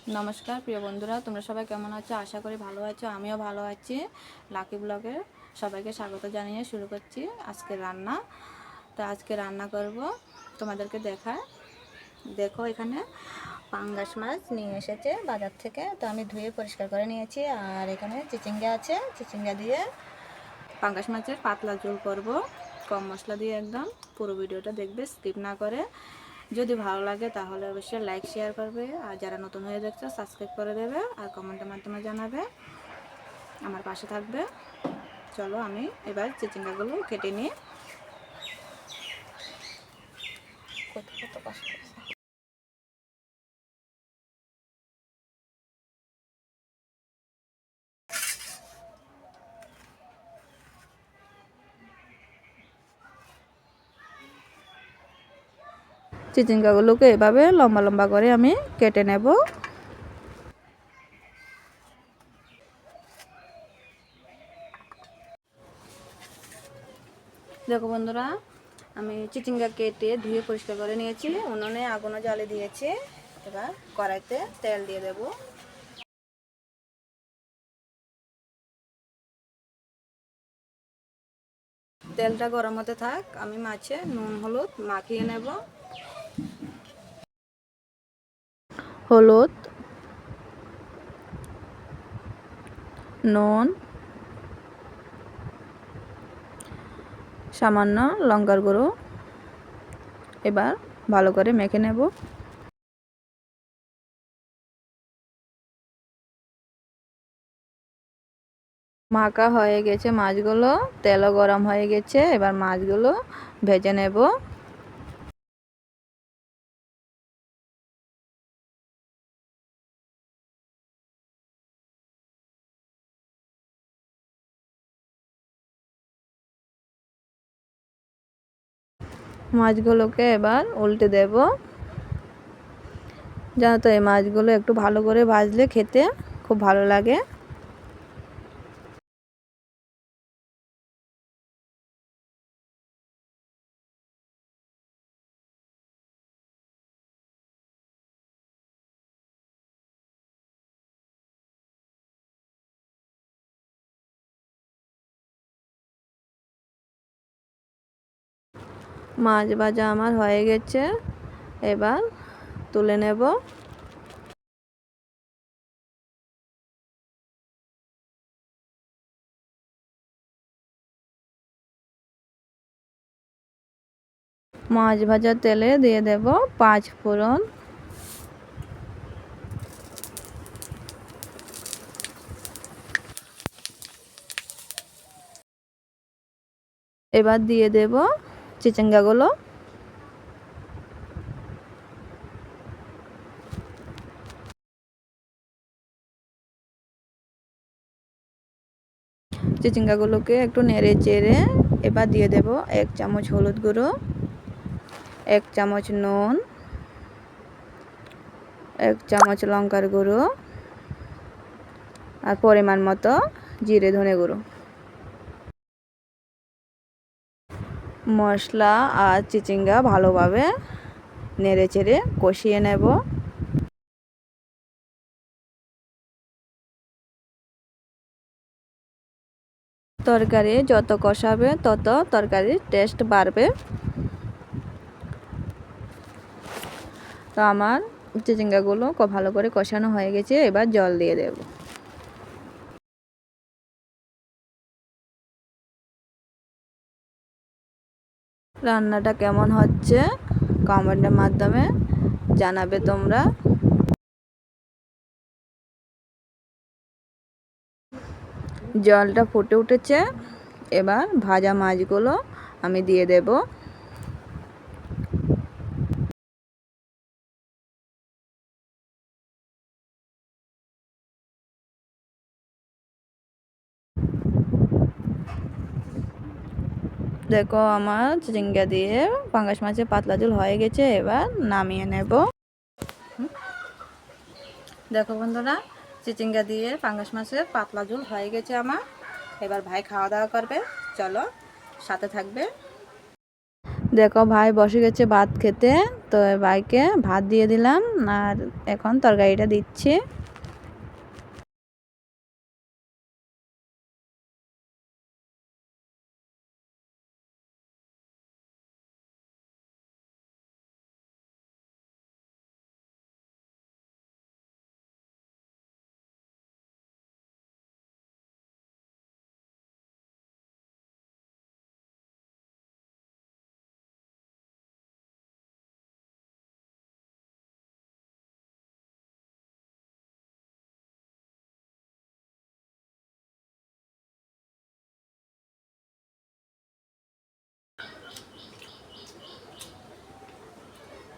নমস্কার প্রিয় বন্ধুরা, তোমরা সবাই কেমন আছো? আশা করি ভালো আছো। আমিও ভালো আছি। লাকি ব্লগে সবাইকে স্বাগত জানিয়ে শুরু করছি আজকে রান্না। তো আজকে রান্না করব, তোমাদেরকে দেখায়। দেখো, এখানে পাঙ্গাস মাছ নিয়ে এসেছে বাজার থেকে। তো আমি ধুয়ে পরিষ্কার করে নিয়েছি। আর এখানে চিচিঙ্গা আছে, চিচিঙ্গা দিয়ে পাঙ্গাস মাছের পাতলা ঝোল করব, কম মশলা দিয়ে একদম। পুরো ভিডিওটা দেখবে, স্কিপ না করে। যদি ভালো লাগে তাহলে অবশ্যই লাইক শেয়ার করবে, আর যারা নতুন হয়ে দেখছো সাবস্ক্রাইব করে দেবে, আর কমেন্টের মাধ্যমে জানাবে, আমার পাশে থাকবে। চলো আমি এবার চিচিঙ্গাগুলো কেটে নিই। চিচিঙ্গাগুলোকে এভাবে লম্বা লম্বা করে আমি কেটে নেব। দেখো বন্ধুরা, আমি চিচিঙ্গা কেটে ধুয়ে পরিষ্কার করে নিয়েছি। উনুনে আগুনও জ্বালিয়ে দিয়েছি। এবার কড়াইতে তেল দিয়ে দেব। তেলটা গরম হতে থাক, আমি মাছে নুন হলুদ মাখিয়ে নেব। হলুদ, নুন, সামান্য লঙ্কার গুঁড়ো, এবার ভালো করে মেখে নেব। মাখা হয়ে গেছে মাছগুলো, তেলও গরম হয়ে গেছে। এবার মাছগুলো ভেজে নেব। মাছগুলোকে এবার উল্টে দেব, জানো তো এই মাছগুলো একটু ভালো করে ভাজলে খেতে খুব ভালো লাগে। মাছ ভাজা আমার হয়ে গেছে, এবার তুলে নেব। মাছ ভাজা তেলে দিয়ে দেব 5 ফোড়ন, এবার দিয়ে দেব চিচিঙ্গাগুলো। চিচিঙ্গাগুলোকে একটু নেড়ে চেড়ে এবার দিয়ে দেব 1 চামচ হলুদ গুঁড়ো, 1 চামচ নুন, 1 চামচ লঙ্কার গুঁড়ো, আর পরিমাণ মতো জিরে ধনে গুঁড়ো। মশলা আর চিচিঙ্গা ভালোভাবে নেড়ে চেড়ে কষিয়ে নেব। তরকারি যত কষাবে তত তরকারির টেস্ট বাড়বে। তো আমার চিচিঙ্গাগুলো ভালো করে কষানো হয়ে গেছে, এবার জল দিয়ে দেব। রান্নাটা কেমন হচ্ছে কমেন্টের মাধ্যমে জানাবে তোমরা। জলটা ফুটে উঠেছে, এবার ভাজা মাছগুলো আমি দিয়ে দেব। দেখো আমার চিচিঙ্গা দিয়ে পাঙ্গাস মাছের পাতলা ঝোল হয়ে গেছে, এবার নামিয়ে নেব। দেখো বন্ধুরা, চিচিঙ্গা দিয়ে পাঙ্গাস মাছের পাতলা ঝোল হয়ে গেছে আমার। এবার ভাই খাওয়া দাওয়া করবে, চলো সাথে থাকবে। দেখো ভাই বসে গেছে ভাত খেতে। তো ভাইকে ভাত দিয়ে দিলাম আর এখন তরকারিটা দিচ্ছি।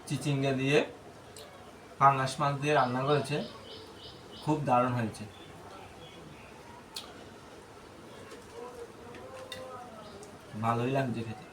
চিচিঙ্গা দিয়ে পাঙ্গাস মাছ দিয়ে রান্না করেছে, খুব দারুণ হয়েছে। ভালোই লাগছে খেতে।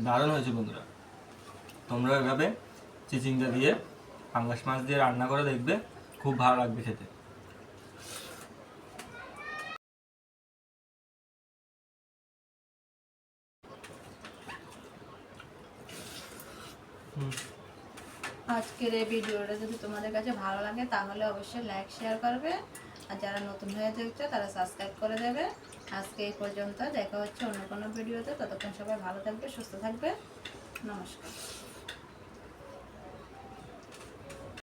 দারুণ হয়েছে বন্ধুরা, তোমরা এভাবে চিচিঙ্গা দিয়ে পাঙ্গাস মাছ দিয়ে রান্না করে দেখবে, খুব ভালো লাগবে খেতে। আজকের এই ভিডিওটা যদি তোমাদের কাছে ভালো লাগে তাহলে অবশ্যই লাইক শেয়ার করবে, আর যারা নতুন হয়ে দেখছো তারা সাবস্ক্রাইব করে দেবে। আজকে এই পর্যন্ত, দেখা হচ্ছে অন্য কোনো ভিডিওতে। ততক্ষণ সবাই ভালো থাকবে, সুস্থ থাকবে। নমস্কার।